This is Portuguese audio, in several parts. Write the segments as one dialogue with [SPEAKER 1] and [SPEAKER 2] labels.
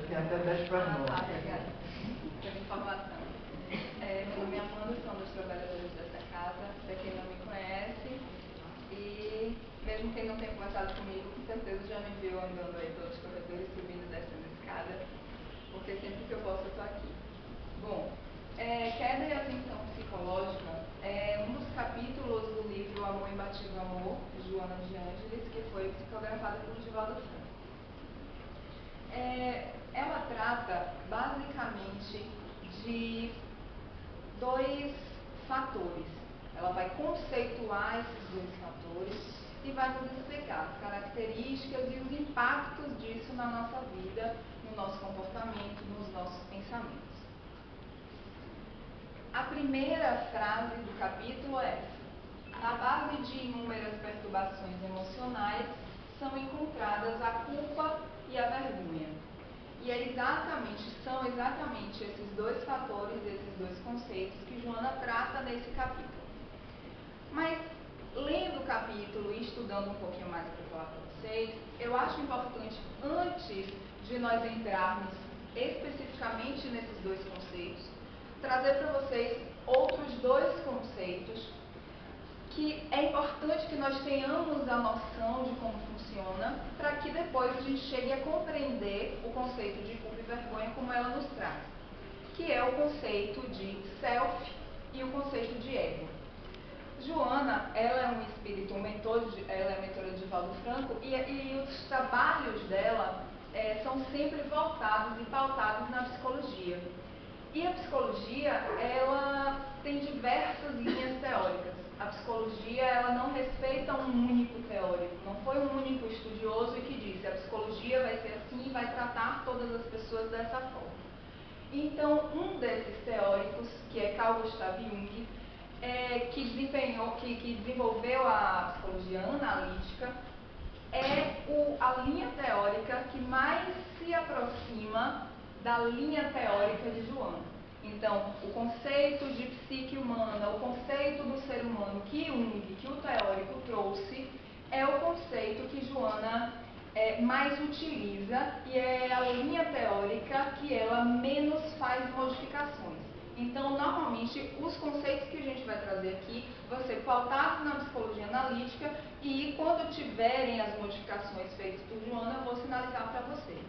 [SPEAKER 1] tem até 10 para 9.
[SPEAKER 2] Obrigada pela informação. Meu nome é Amanda, sou uma das trabalhadoras dessa casa, para quem não me conhece. E mesmo quem não tenha conversado comigo, com certeza já me viu andando aí pelos corredores, subindo e descendo a escada, porque sempre que eu posso eu estou aqui. Bom, Queda e Ascensão Psicológica é um dos capítulos do livro Amor Imbatível Amor, de Joana de Ângeles, que foi psicografada por Divaldo Franco. Ela trata basicamente de dois fatores. Ela vai conceituar esses dois fatores e vai nos explicar as características e os impactos disso na nossa vida, no nosso comportamento, nos nossos pensamentos. A primeira frase do capítulo é: na base de inúmeras perturbações emocionais são encontradas a culpa e a vergonha. E são exatamente esses dois fatores, esses dois conceitos que Joana trata nesse capítulo. Mas, lendo o capítulo e estudando um pouquinho mais para falar para vocês, eu acho importante, antes de nós entrarmos especificamente nesses dois conceitos, trazer para vocês outros dois conceitos que é importante que nós tenhamos a noção de como funciona, para que depois a gente chegue a compreender o conceito de culpa e vergonha como ela nos traz, que é o conceito de self e o conceito de ego. Joana, ela é um espírito, ela é mentora de Divaldo Franco, e os trabalhos dela são sempre voltados e pautados na psicologia. E a psicologia, ela tem diversas linhas teóricas. A psicologia, ela não respeita um único teórico, não foi um único estudioso que disse a psicologia vai ser assim e vai tratar todas as pessoas dessa forma. Então, um desses teóricos, que é Carl Gustav Jung, que desenvolveu a psicologia analítica, é a linha teórica que mais se aproxima da linha teórica de Joana. Então, o conceito de psique humana, o conceito do ser humano que Jung, que o teórico trouxe, é o conceito que Joana mais utiliza e é a linha teórica que ela menos faz modificações. Então, normalmente, os conceitos que a gente vai trazer aqui vão ser pautados na psicologia analítica e, quando tiverem as modificações feitas por Joana, eu vou sinalizar para vocês.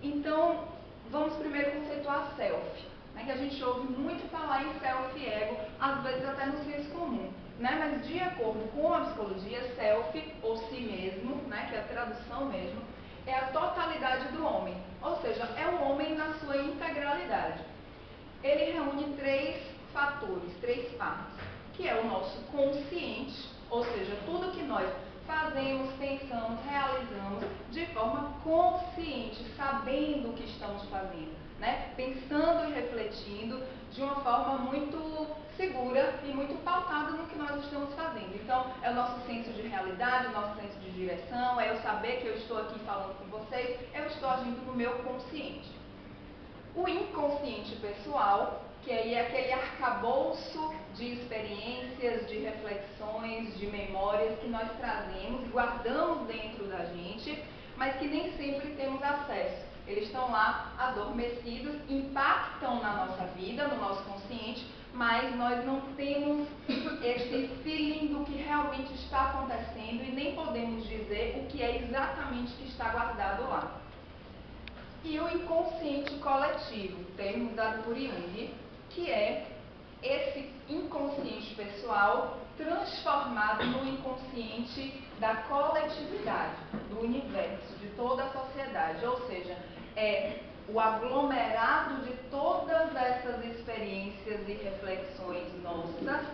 [SPEAKER 2] Então, vamos primeiro conceituar self, né, que a gente ouve muito falar em self e ego, às vezes até no senso comum. Né, mas, de acordo com a psicologia, self, ou si mesmo, né, que é a tradução mesmo, é a totalidade do homem, ou seja, é o homem na sua integralidade. Ele reúne três fatores, três partes, que é o nosso consciente, ou seja, tudo que nós fazemos, pensamos, realizamos de forma consciente, sabendo o que estamos fazendo, né? Pensando e refletindo de uma forma muito segura e muito pautada no que nós estamos fazendo. Então, é o nosso senso de realidade, o nosso senso de direção, é eu saber que eu estou aqui falando com vocês, eu estou agindo no meu consciente. O inconsciente pessoal, que aí é aquele arcabouço de experiências, de reflexões, de memórias que nós trazemos e guardamos dentro da gente, mas que nem sempre temos acesso. Eles estão lá adormecidos, impactam na nossa vida, no nosso consciente, mas nós não temos esse feeling do que realmente está acontecendo e nem podemos dizer o que é exatamente que está guardado lá. E o inconsciente coletivo, termo dado por Jung, que é esse inconsciente pessoal transformado no inconsciente da coletividade, do universo, de toda a sociedade. Ou seja, é o aglomerado de todas essas experiências e reflexões nossas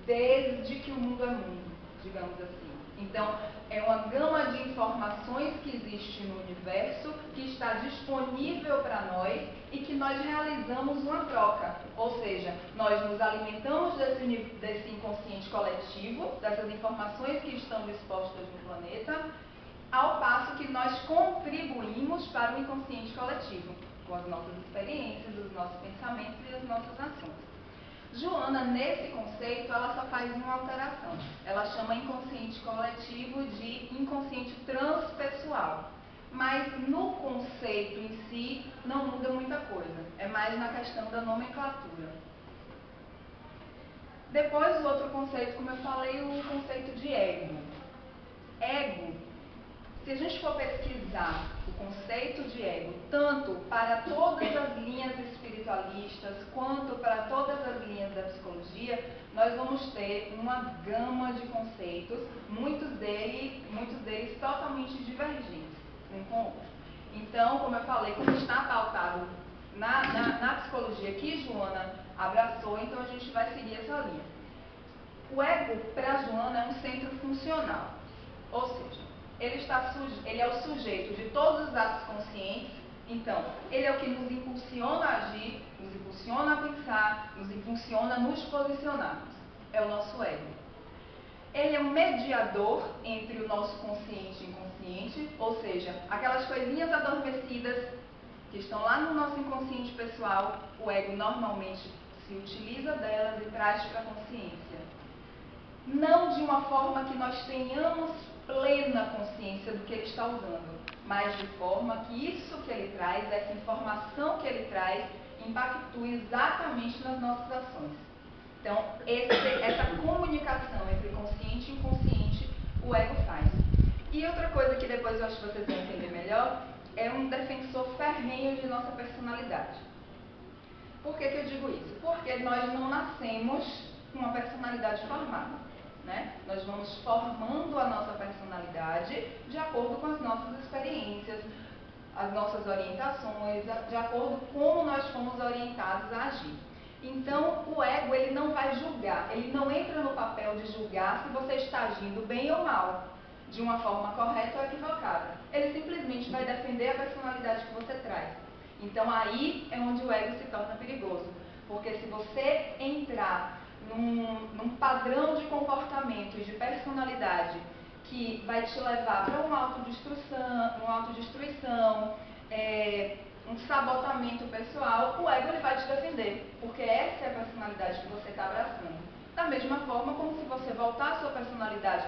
[SPEAKER 2] desde que o mundo é mundo, digamos assim. Então, é uma gama de informações que existe no universo, que está disponível para nós e que nós realizamos uma troca. Ou seja, nós nos alimentamos desse inconsciente coletivo, dessas informações que estão dispostas no planeta, ao passo que nós contribuímos para o inconsciente coletivo, com as nossas experiências, os nossos pensamentos e as nossas ações. Joana, nesse conceito, ela só faz uma alteração. Ela chama inconsciente coletivo de inconsciente transpessoal. mas no conceito em si não muda muita coisa. É mais na questão da nomenclatura. Depois, o outro conceito, como eu falei, o conceito de ego. Ego, se a gente for pesquisar o conceito de ego, tanto para todas as linhas espiritualistas, quanto para todas as linhas da psicologia, nós vamos ter uma gama de conceitos, muitos deles totalmente divergentes um com o outro. Então, como eu falei, como está pautado na psicologia que Joana abraçou, então a gente vai seguir essa linha. O ego, para Joana, é um centro funcional, ou seja, ele é o sujeito de todos os atos conscientes. Então, ele é o que nos impulsiona a agir, nos impulsiona a pensar, nos impulsiona a nos posicionarmos. É o nosso ego. Ele é um mediador entre o nosso consciente e inconsciente, ou seja, aquelas coisinhas adormecidas que estão lá no nosso inconsciente pessoal, o ego normalmente se utiliza delas e traz para a consciência. Não de uma forma que nós tenhamos plena consciência do que ele está usando, mas de forma que isso que ele traz, essa informação que ele traz, impactue exatamente nas nossas ações. Então, essa comunicação entre consciente e inconsciente, o ego faz. E outra coisa que depois eu acho que vocês vão entender melhor, é um defensor ferrenho de nossa personalidade. Por que eu digo isso? Porque nós não nascemos com uma personalidade formada, né? Nós vamos formando a nossa personalidade de acordo com as nossas experiências, as nossas orientações, de acordo com como nós fomos orientados a agir. Então, o ego, ele não vai julgar, ele não entra no papel de julgar se você está agindo bem ou mal, de uma forma correta ou equivocada. Ele simplesmente vai defender a personalidade que você traz. Então, aí é onde o ego se torna perigoso, porque se você entrar num padrão de comportamento e de personalidade que vai te levar para uma autodestruição, um sabotamento pessoal, o ego ele vai te defender, porque essa é a personalidade que você está abraçando. Da mesma forma como se você voltar à sua personalidade,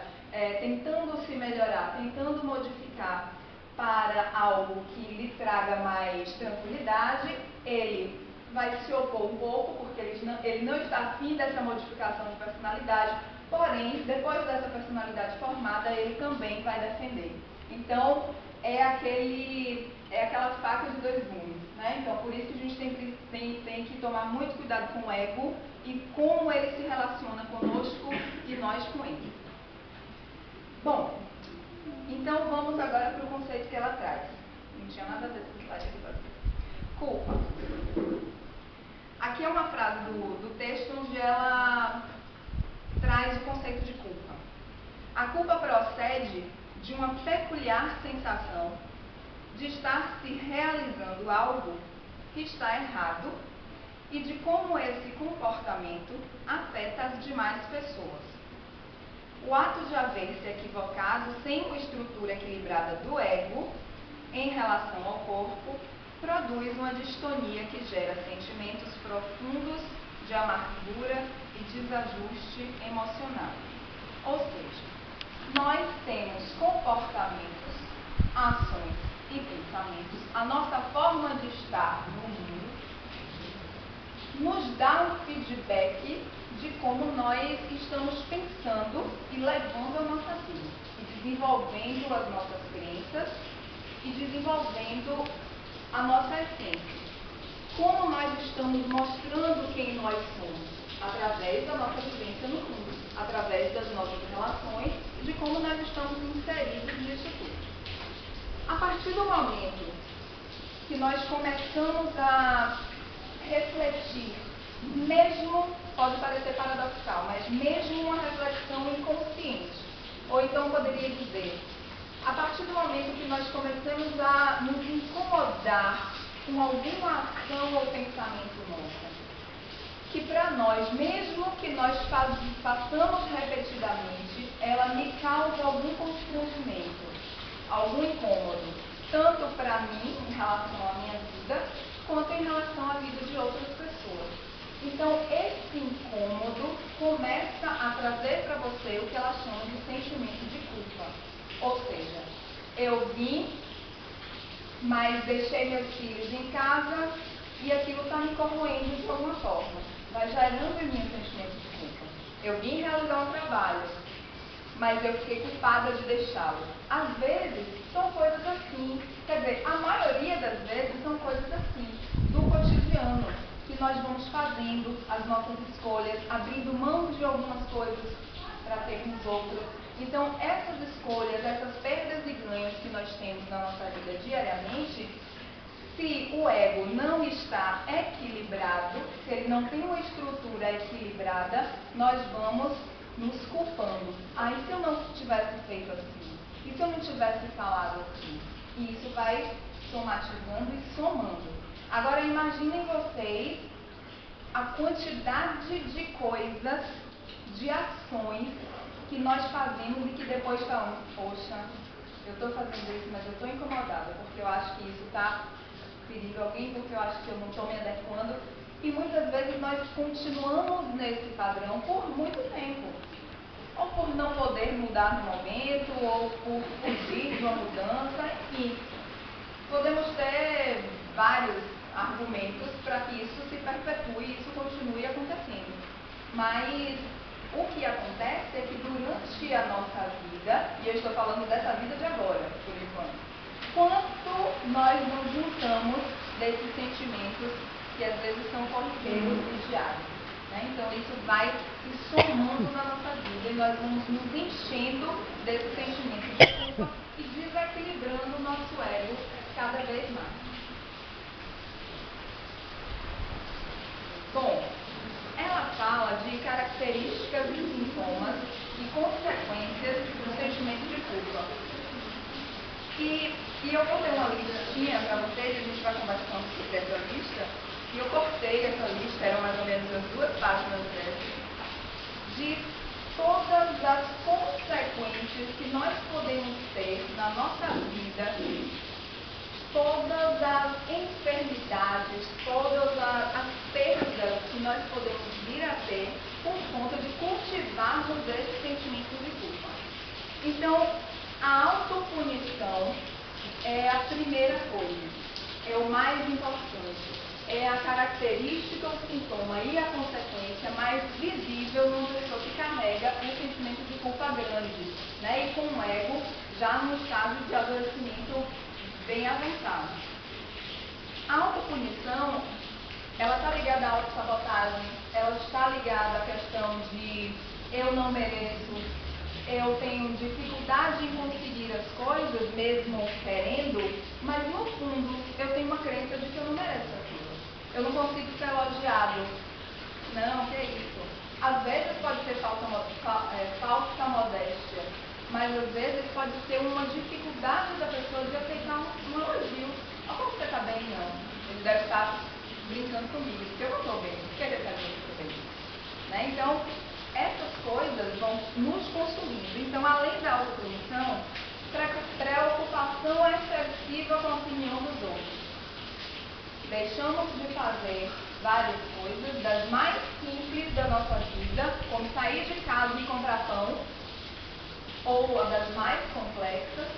[SPEAKER 2] tentando se melhorar, tentando modificar para algo que lhe traga mais tranquilidade, ele vai se opor um pouco, porque ele não está afim dessa modificação de personalidade, porém, depois dessa personalidade formada, ele também vai defender. Então, é aquela faca de dois gumes, né? Então, por isso que a gente tem que tomar muito cuidado com o ego e como ele se relaciona conosco e nós com ele. Bom, então vamos agora para o conceito que ela traz. Não tinha nada a ver com o slide aqui para você. Culpa. Aqui é uma frase do texto onde ela traz o conceito de culpa. A culpa procede de uma peculiar sensação de estar se realizando algo que está errado e de como esse comportamento afeta as demais pessoas. O ato de haver se equivocado sem uma estrutura equilibrada do ego em relação ao corpo produz uma distonia que gera sentimentos profundos de amargura e desajuste emocional. Ou seja, nós temos comportamentos, ações e pensamentos, a nossa forma de estar no mundo nos dá um feedback de como nós estamos pensando e levando a nossa vida, e desenvolvendo as nossas crenças e desenvolvendo a nossa essência. Como nós estamos mostrando quem nós somos? Através da nossa vivência no mundo, através das nossas relações, de como nós estamos inseridos nisso tudo. A partir do momento que nós começamos a refletir, mesmo, pode parecer paradoxal, mas mesmo uma reflexão inconsciente, ou então poderia dizer, a partir do momento que nós começamos a nos incomodar com alguma ação ou pensamento nosso, que para nós, mesmo que nós façamos repetidamente, ela me causa algum constrangimento, algum incômodo, tanto para mim, em relação à minha vida, quanto em relação à vida de outras pessoas. Então, esse incômodo começa a trazer para você o que ela chama de sentimento de culpa. Ou seja, eu vim, mas deixei meus filhos em casa e aquilo está me corroendo de alguma forma. Vai gerando em mim um sentimento de culpa. Eu vim realizar um trabalho, mas eu fiquei culpada de deixá-lo. Às vezes, são coisas assim, quer dizer, a maioria das vezes são coisas assim, do cotidiano, que nós vamos fazendo as nossas escolhas, abrindo mão de algumas coisas para termos outras. Então, essas escolhas, essas perdas e ganhos que nós temos na nossa vida diariamente, se o ego não está equilibrado, se ele não tem uma estrutura equilibrada, nós vamos nos culpando. E se eu não tivesse feito assim? E se eu não tivesse falado assim? E isso vai somatizando e somando. Agora imaginem vocês a quantidade de coisas, de ações que nós fazemos e que depois falamos, poxa, eu estou fazendo isso, mas eu estou incomodada, porque eu acho que isso está ferindo alguém, porque eu acho que eu não estou me adequando. E muitas vezes nós continuamos nesse padrão por muito tempo. Ou por não poder mudar no momento, ou por fugir de uma mudança, enfim. Podemos ter vários argumentos para que isso se perpetue e isso continue acontecendo. Mas o que acontece é que durante a nossa vida, e eu estou falando dessa vida de agora, por enquanto, quanto nós nos juntamos desses sentimentos que às vezes são corriqueiros e diários. Então isso vai se somando na nossa vida e nós vamos nos enchendo desse sentimento de culpa e desequilibrando o nosso ego cada vez mais. Bom, ela fala de características e sintomas e consequências do sentimento de culpa. E eu vou ter uma listinha para vocês, a gente vai conversando sobre essa lista, e eu cortei essa lista, eram mais ou menos as 2 páginas dessa, de todas as consequências que nós podemos ter na nossa vida, todas as enfermidades, todas as perdas que nós podemos vir a ter por conta de cultivarmos esse sentimento de culpa. Então, a autopunição é a primeira coisa, é o mais importante, é a característica, o sintoma e a consequência mais visível numa pessoa que carrega um sentimento de culpa grande, e com o ego já no estágio de adoecimento bem avançado. A autopunição, ela está ligada à autossabotagem, ela está ligada à questão de eu não mereço, eu tenho dificuldade em conseguir as coisas, mesmo querendo, mas no fundo eu tenho uma crença de que eu não mereço aquilo. Eu não consigo ser elogiado. Não, que é isso? Às vezes pode ser falsa modéstia, mas às vezes pode ser uma dificuldade da pessoa de aceitar um elogio. Olha como você está bem, não. Ele deve estar brincando comigo, porque eu não estou bem. Por que ele está dizendo que eu estou bem? Então, essas coisas vão nos consumindo. Então, além da autopunição, preocupação excessiva com a opinião dos outros. Deixamos de fazer várias coisas, das mais simples da nossa vida, como sair de casa e comprar pão, ou das mais complexas,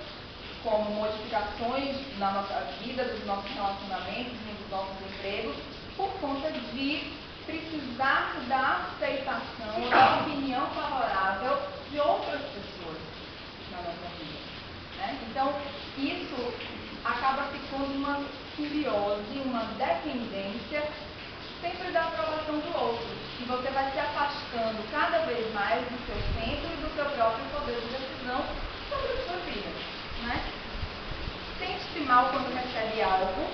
[SPEAKER 2] como modificações na nossa vida, dos nossos relacionamentos, dos nossos empregos, por conta de precisar da aceitação, da opinião favorável de outras pessoas na nossa vida. Então, isso acaba ficando uma simbiose, uma dependência sempre da aprovação do outro. E você vai se afastando cada vez mais do seu centro e do seu próprio poder de decisão sobre a sua vida. Sente-se mal quando recebe algo,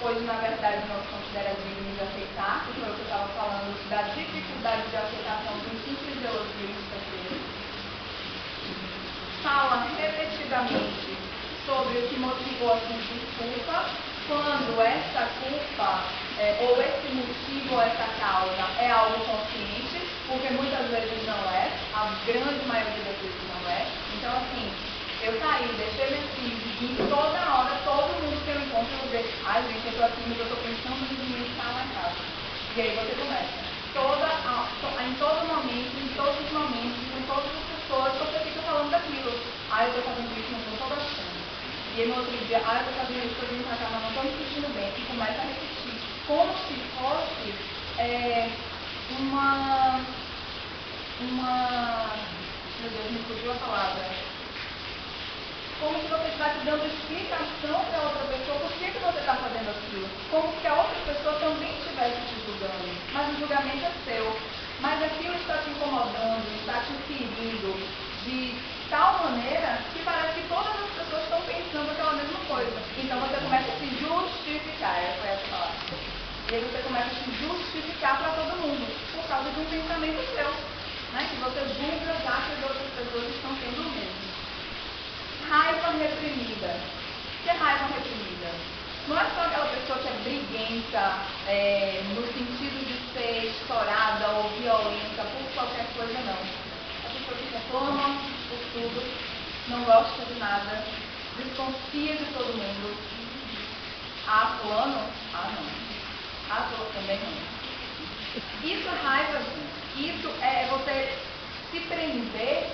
[SPEAKER 2] pois na verdade não se considera digno de aceitar, que foi o que eu estava falando da dificuldade de aceitação de um simples elogio expressivo. Fala repetidamente sobre o que motivou a sentir culpa, quando essa culpa, ou esse motivo, ou essa causa é algo consciente, porque muitas vezes não é, a grande maioria das vezes não é. Então, assim, eu saí, deixei meus filhos e toda hora, todo mundo que eu encontro, eu dizer, ai gente, eu tô aqui, mas eu tô pensando em mim estar lá em casa. E aí você começa. Em todo momento, em todos os momentos, com todas as pessoas, você fica falando daquilo. Ai, eu tô fazendo isso, mas eu não tô gostando. E e aí no outro dia, eu tô fazendo isso, tô vindo pra cá, mas não tô me sentindo bem, e começa a repetir, como se fosse meu Deus, me fugiu a palavra, como se você estivesse dando explicação para outra pessoa por que você está fazendo aquilo, como se a outra pessoa também estivesse te julgando, mas o julgamento é seu, mas aquilo está te incomodando, está te ferindo de tal maneira que parece que todas as pessoas estão pensando aquela mesma coisa. Então você começa a se justificar, essa é a palavra. E aí você começa a se justificar para todo mundo, por causa de um pensamento seu, né? Que você julga já que as outras pessoas estão tendo o mesmo. Raiva reprimida. O que é raiva reprimida? Não é só aquela pessoa que é briguenta, no sentido de ser estourada ou violenta por qualquer coisa, não. A pessoa que reclama por tudo, não gosta de nada, desconfia de todo mundo. Fulano? Não. Fulano também não. Isso é raiva, gente. Isso é você se prender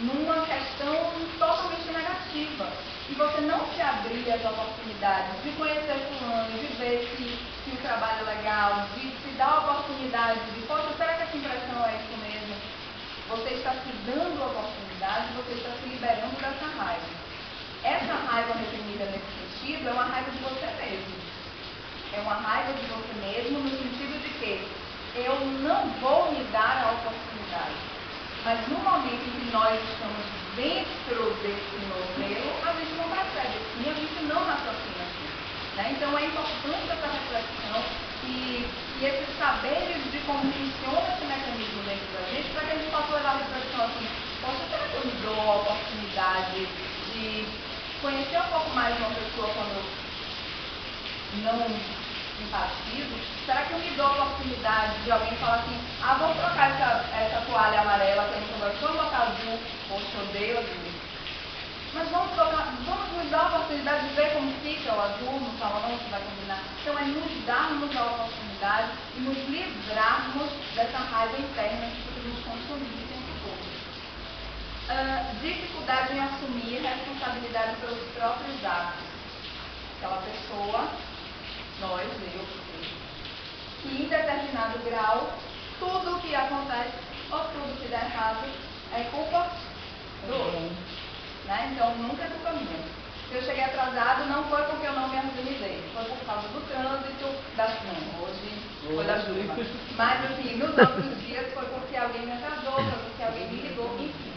[SPEAKER 2] numa questão totalmente negativa. E você não se abrir às oportunidades de conhecer fulano, de ver se o trabalho é legal, de se dar a oportunidade de, poxa, será que essa impressão é isso mesmo? Você está se dando a oportunidade, você está se liberando dessa raiva. Essa raiva reprimida nesse sentido é uma raiva de você mesmo. É uma raiva de você mesmo no sentido de que eu não vou me dar a oportunidade. Mas no momento em que nós estamos dentro desse modelo, a gente não percebe assim, a gente não raciocina assim. Né? Então é importante essa reflexão e esses saberes de como funciona esse mecanismo dentro da gente, para que a gente possa levar a reflexão assim, poxa, será que eu me dou a oportunidade de conhecer um pouco mais uma pessoa quando não simpatizo? Será que eu me dou a oportunidade de alguém falar assim, vamos trocar essa toalha amarela que eu não gosto, vamos botar azul, poxa, eu odeio azul. Mas vamos nos dar a oportunidade de ver como fica o azul no salão, se vai combinar. Então é nos darmos a oportunidade e nos livrarmos dessa raiva interna que a gente consome o tempo todo. Dificuldade em assumir responsabilidade pelos próprios atos. Aquela pessoa, eu, que em determinado grau, tudo o que acontece ou tudo que dá errado é culpa do outro. Né? Então nunca é culpa minha. Se eu cheguei atrasado, não foi porque eu não me organizei, foi por causa do trânsito, hoje foi da chuva. Mas assim, nos outros dias foi porque alguém me atrasou, foi porque alguém me ligou, enfim.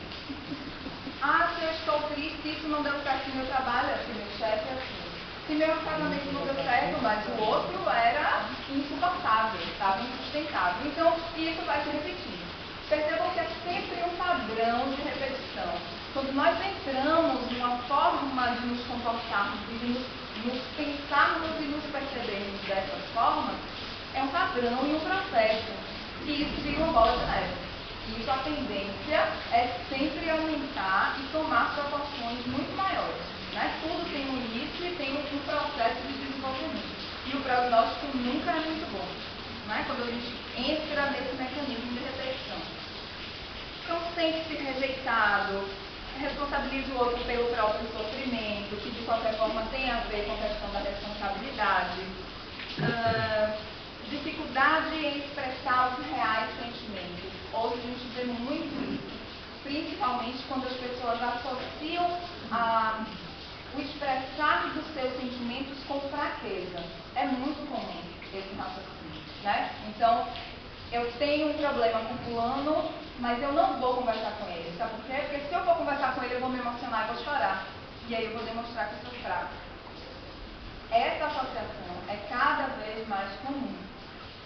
[SPEAKER 2] Se eu estou triste, isso não deu certo no meu trabalho, se meu chefe é assim. Se meu casamento não deu certo, mas o outro era insuportável, estava insustentável. Então, isso vai se repetir. Percebam que é sempre um padrão de repetição. Quando nós entramos numa forma de nos comportarmos, de nos pensarmos e nos percebermos dessa forma, é um padrão e um processo. E isso vira uma bola de neve. E isso, a tendência é sempre aumentar e tomar proporções muito maiores. Né? Tudo tem um início e tem um processo de desenvolvimento. E o prognóstico nunca é muito bom. Né? Quando a gente entra nesse mecanismo de repetição. Então, sente-se rejeitado, responsabiliza o outro pelo próprio sofrimento, que de qualquer forma tem a ver com a questão da responsabilidade. Dificuldade em expressar os reais sentimentos. Hoje a gente vê muito isso, principalmente quando as pessoas associam o expressar dos seus sentimentos com fraqueza. É muito comum esse raciocínio, né? Então, eu tenho um problema com fulano, mas eu não vou conversar com ele. Sabe por quê? Porque se eu for conversar com ele, eu vou me emocionar e vou chorar. E aí eu vou demonstrar que eu sou fraco. Essa associação é cada vez mais comum.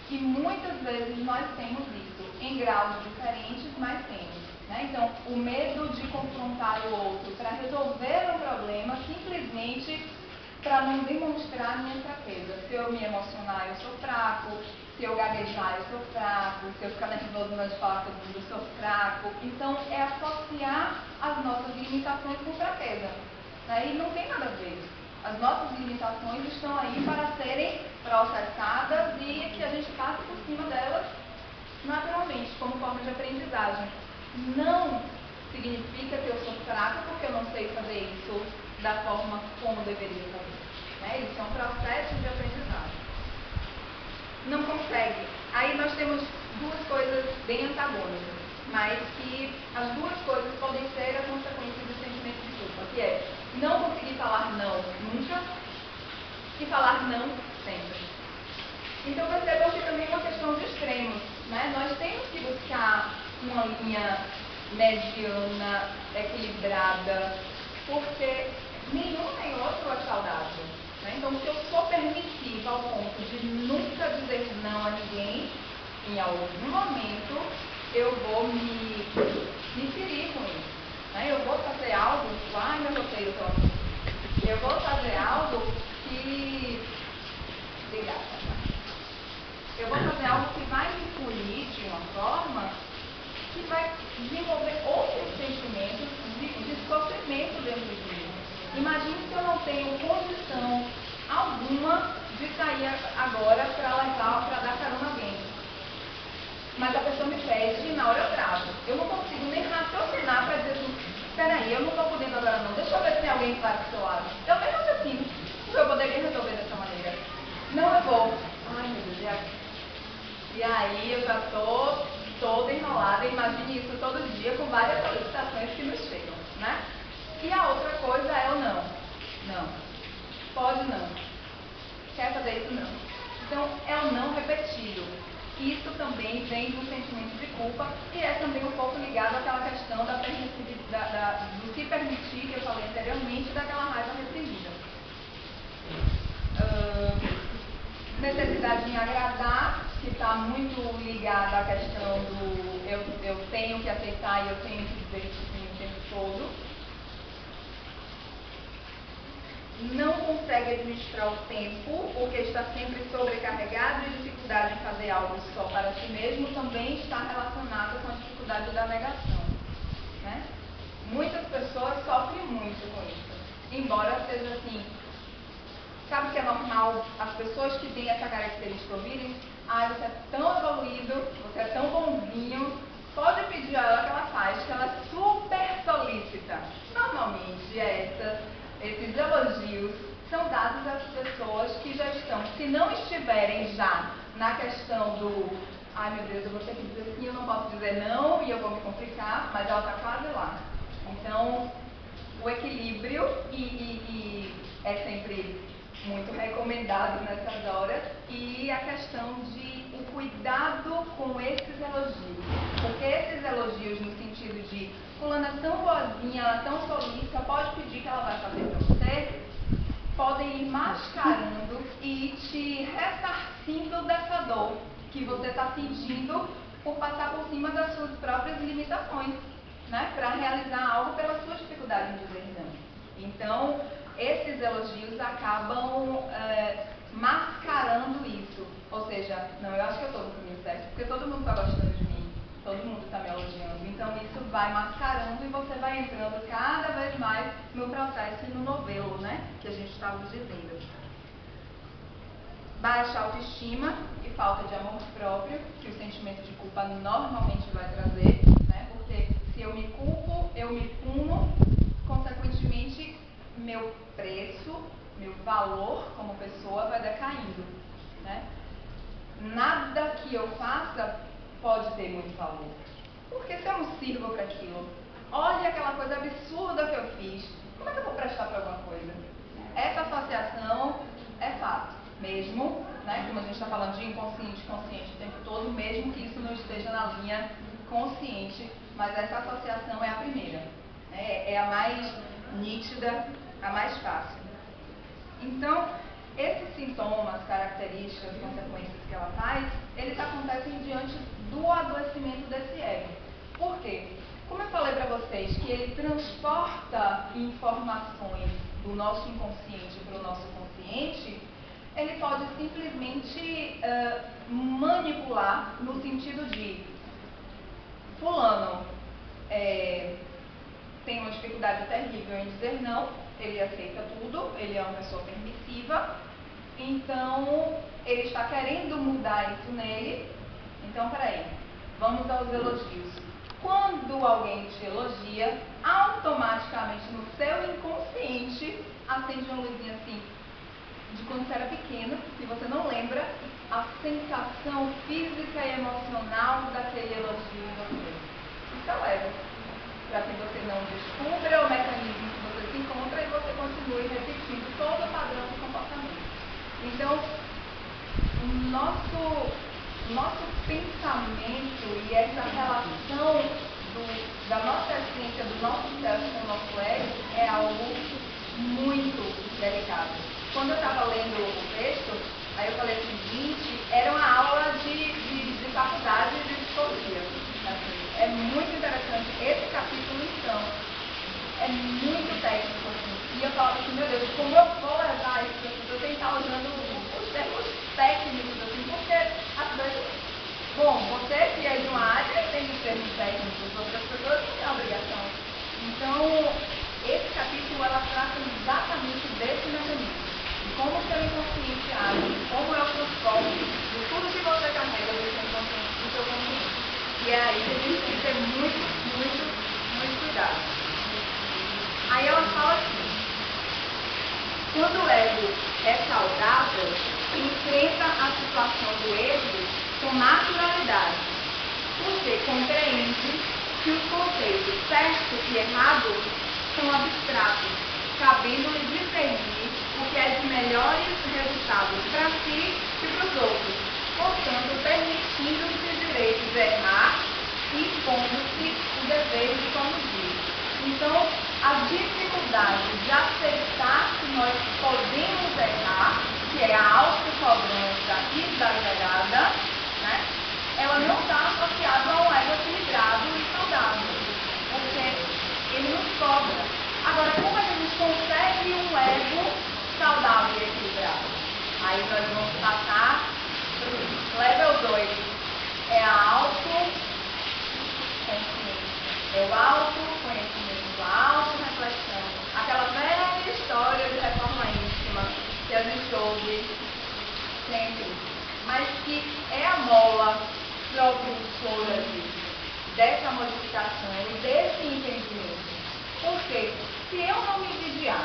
[SPEAKER 2] E muitas vezes nós temos isso, em graus diferentes, mas temos. Né? Então, o medo de confrontar o outro para resolver um problema, simplesmente para não demonstrar minha fraqueza. Se eu me emocionar, eu sou fraco. Se eu gaguejar, eu sou fraco. Se eu ficar nervoso na hora de falar com todo mundo, eu sou fraco. Então, é associar as nossas limitações com fraqueza. Né? E não tem nada a ver. As nossas limitações estão aí para serem processadas e que a gente passe por cima delas naturalmente, como forma de aprendizagem. Não significa que eu sou fraco porque eu não sei fazer isso, da forma como deveria fazer. Né? Isso é um processo de aprendizado. Não consegue. Aí nós temos duas coisas bem antagônicas, mas que as duas coisas podem ser a consequência do sentimento de culpa, que é não conseguir falar não nunca e falar não sempre. Então percebam que também é uma questão de extremos, né? Nós temos que buscar uma linha mediana, equilibrada, porque nenhum nem outro é saudável. Né? Então, se eu for permissiva ao ponto de nunca dizer não a ninguém, em algum momento eu vou me ferir com isso. Né? Eu vou fazer algo, ai meu roteiro, pronto. Eu vou fazer algo que... Obrigada. Eu vou fazer algo que vai me punir de uma forma que vai desenvolver outros sentimentos de sofrimento dentro de mim. Imagine se eu não tenho condição alguma de sair agora para dar carona a alguém. Mas a pessoa me pede e na hora eu travo. Eu não consigo nem raciocinar para dizer assim, peraí, eu não estou podendo agora não, deixa eu ver se tem alguém que vai do seu lado. Eu nem raciocino, porque eu poderia resolver dessa maneira. Não, eu vou. Ai meu Deus, e aí eu já estou toda enrolada, imagine isso todo dia com várias solicitações que nos chegam, né? E a outra coisa é o não. Não. Pode não. Quer fazer isso não. Então é o não repetido. Isso também vem do sentimento de culpa e é também um pouco ligado àquela questão do se permitir, que eu falei anteriormente, daquela raiva reprimida. Necessidade em agradar, que está muito ligada à questão do eu tenho que aceitar e eu tenho que dizer sim o tempo todo. Não consegue administrar o tempo, porque está sempre sobrecarregado e dificuldade em fazer algo só para si mesmo também está relacionado com a dificuldade da negação. Né? Muitas pessoas sofrem muito com isso, embora seja assim. Sabe que é normal as pessoas que têm essa característica ouvirem? Ah, você é tão evoluído, você é tão bonzinho, pode pedir a ela que ela faz, que ela é super solícita. Normalmente esses elogios são dados às pessoas que já estão, se não estiverem já na questão do ai meu Deus, eu vou ter que dizer sim, eu não posso dizer não e eu vou me complicar, mas ela está quase lá. Então, o equilíbrio e é sempre muito recomendado nessas horas, e a questão de o cuidado com esses elogios, porque esses elogios no sentido de fulana é tão boazinha, ela é tão solícita, pode pedir que ela vai fazer para você, podem ir mascarando e te ressarcindo dessa dor que você está sentindo por passar por cima das suas próprias limitações, né, para realizar algo pela sua dificuldade em dizer não. Então, esses elogios acabam mascarando isso. Ou seja, não, eu acho que eu estou no caminho certo, porque todo mundo está gostando de mim, todo mundo está me elogiando. Então, isso vai mascarando e você vai entrando cada vez mais no processo e no novelo, né, que a gente estava dizendo. Baixa autoestima e falta de amor próprio, que o sentimento de culpa normalmente vai trazer, né, porque se eu me culpo, eu me puno, consequentemente, meu preço, meu valor como pessoa vai decaindo. Né? Nada que eu faça pode ter muito valor. Porque se eu não sirvo para aquilo, olha aquela coisa absurda que eu fiz, como é que eu vou prestar para alguma coisa? Essa associação é fato, mesmo, né, como a gente está falando de inconsciente e consciente o tempo todo, mesmo que isso não esteja na linha consciente, mas essa associação é a primeira. É a mais nítida, a mais fácil. Então, esses sintomas, características, consequências que ela faz, eles acontecem diante do adoecimento desse ego. Por quê? Como eu falei para vocês que ele transporta informações do nosso inconsciente para o nosso consciente, ele pode simplesmente manipular no sentido de fulano tem uma dificuldade terrível em dizer não, ele aceita tudo, ele é uma pessoa permissiva, então ele está querendo mudar isso nele. Então, peraí, vamos aos elogios. quando alguém te elogia, automaticamente no seu inconsciente acende uma luzinha assim, de quando você era pequeno, se você não lembra, a sensação física e emocional daquele elogio em você. Isso é o ego, para que você não descubra o mecanismo que você se encontra e você continue repetindo todo o padrão de comportamento. Então, o nosso pensamento e essa relação da nossa essência, do nosso self com o nosso ego é algo muito delicado. Quando eu estava lendo o texto, aí eu falei assim, gente, era uma aula de faculdade de psicologia. Assim, é muito interessante. Esse capítulo, então, é muito técnico. Assim. E eu falava assim, meu Deus, como eu vou levar isso? Eu tenho que estar usando os termos técnicos, assim, porque às vezes, bom, você que é de uma área tem os termos técnicos, outras pessoas não têm a obrigação. Então, esse capítulo, ela trata exatamente desse mecanismo. Como o seu inconsciente age, como é o transporte de tudo que você carrega do seu inconsciente do seu consciente. E é aí que a gente tem que ter muito cuidado. Aí ela fala assim, quando o ego é saudável, enfrenta a situação do erro com naturalidade, porque compreende que os conceitos certo e errado são abstratos, cabendo-lhe discernir o que é de melhores resultados para si e para os outros, portanto, permitindo-se o direito de errar e impondo-se o dever de conduzir. Então, a dificuldade de aceitar que nós podemos errar, que é a autocobrança exagerada, né, ela não está associada a um ego equilibrado e saudável, porque ele nos cobra. Agora, como é que a gente consegue um ego saudável e equilibrado? Aí nós vamos passar para o level 2, é a autoconsciência, é o autoconhecimento, a autorreflexão, aquela velha história de reforma íntima que a gente ouve sempre, mas que é a mola propulsora dessa modificação e desse entendimento. Porque se eu não me vigiar,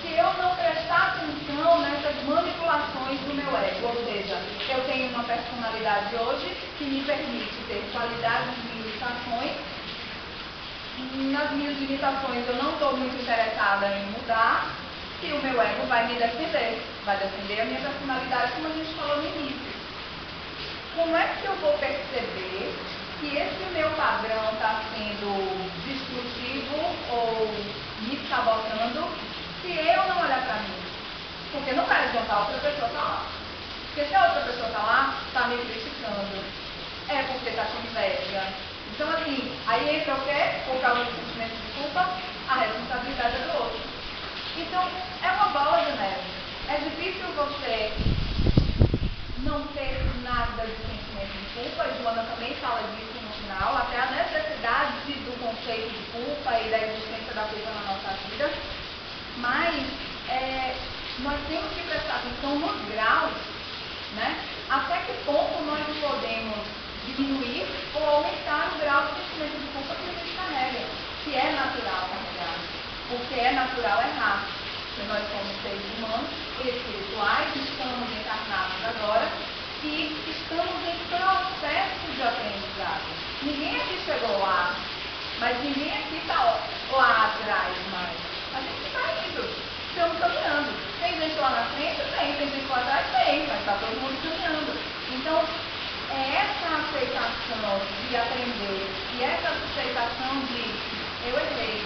[SPEAKER 2] se eu não prestar atenção nessas manipulações do meu ego, ou seja, eu tenho uma personalidade hoje que me permite ter qualidades e limitações, nas minhas limitações eu não estou muito interessada em mudar, e o meu ego vai me defender, vai defender a minha personalidade, como a gente falou no início. Como é que eu vou perceber que esse meu padrão está sendo destrutivo ou me sabotando se eu não olhar para mim? Porque não vai adiantar outra pessoa estar lá. Porque se a outra pessoa está lá, está me criticando. É porque está com inveja. Então, assim, aí entra o quê? Por causa do sentimento de culpa, a responsabilidade é do outro. Então, é uma bola de neve. É difícil você não ter nada de sentimento de culpa, e Joana também fala disso no final, até a necessidade do conceito de culpa e da existência da culpa na nossa vida, mas nós temos que prestar atenção nos graus, né? Até que ponto nós podemos diminuir ou aumentar o grau de sentimento de culpa que a gente carrega, que é natural carregar, porque é natural errar. Porque nós somos seres humanos, espirituais, estamos encarnados agora e estamos em processo de aprendizado. Ninguém aqui chegou lá, mas ninguém aqui está lá atrás mais. A gente está indo, estamos caminhando. Tem gente lá na frente? Tem gente lá atrás? Tem, mas está todo mundo caminhando. Então, é essa aceitação de aprender e essa aceitação de eu errei,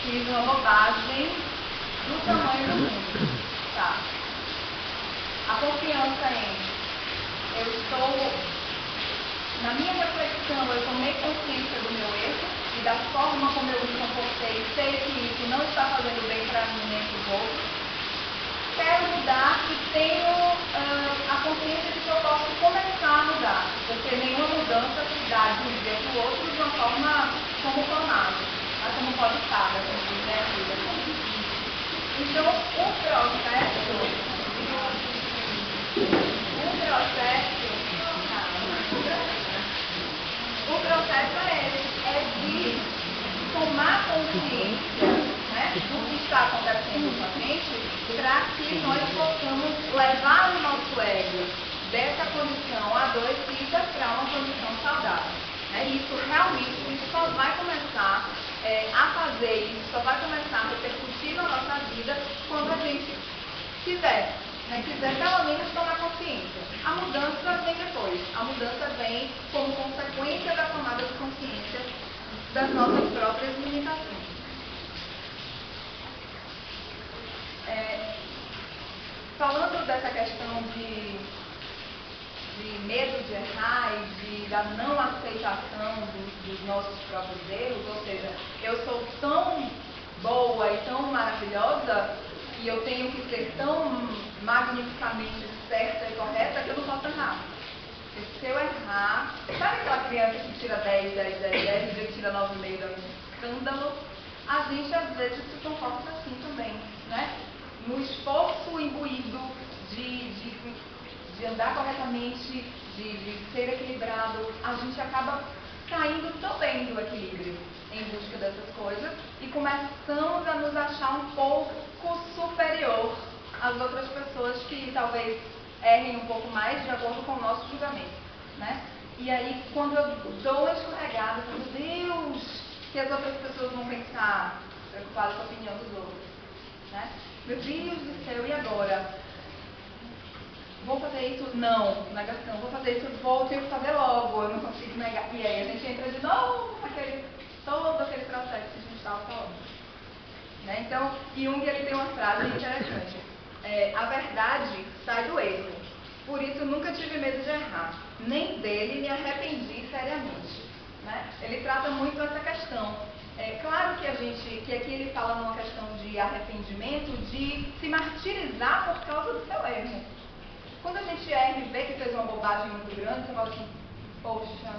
[SPEAKER 2] fiz uma bobagem do tamanho do mundo, tá? A confiança em eu estou, na minha reflexão, eu tomei consciência do meu erro e da forma como eu me comportei, sei que isso não está fazendo bem para mim nem para os outros. Quero mudar e tenho a consciência de que eu posso começar a mudar, porque nenhuma mudança se dá de um dia para o outro de uma forma como formada, mas como pode estar, como diz minha vida. Então, o processo é tomar consciência, né, do que está acontecendo com a gente, para que nós possamos levar o nosso ego dessa condição adoecida para uma condição saudável. Isso realmente só vai começar a fazer isso, só vai começar a repercutir na nossa vida quando a gente quiser pelo menos tomar consciência. A mudança vem depois, a mudança vem como consequência da tomada de consciência das nossas próprias limitações. Falando dessa questão de medo de errar e da não aceitação dos nossos próprios erros, ou seja, eu sou tão boa e tão maravilhosa e eu tenho que ser tão magnificamente certa e correta que eu não posso errar. Porque se eu errar, sabe aquela criança que tira 10, 10, 10, 10 e tira 9,5 dando um escândalo? A gente às vezes se comporta assim também, né? No esforço imbuído de andar corretamente, de ser equilibrado, a gente acaba saindo também do equilíbrio em busca dessas coisas e começamos a nos achar um pouco superior às outras pessoas que talvez errem um pouco mais de acordo com o nosso julgamento, né? E aí, quando eu dou uma escorregada, meu Deus, que as outras pessoas vão pensar, preocupadas com a opinião dos outros, né? Meu Deus do céu, e agora? Vou fazer isso? Não, negação. Vou fazer isso? Vou ter que fazer logo, eu não consigo negar. E aí a gente entra de novo todo aquele processo que a gente estava falando. Né? Então, Jung ele tem uma frase interessante. A verdade sai do erro. Por isso, nunca tive medo de errar. Nem dele me arrependi seriamente. Né? Ele trata muito essa questão. Claro que aqui ele fala numa questão de arrependimento, de se martirizar por causa do seu erro. Quando a gente erra e vê que fez uma bobagem muito grande, você fala assim, poxa,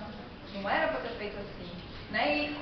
[SPEAKER 2] não era para ter feito assim. Né?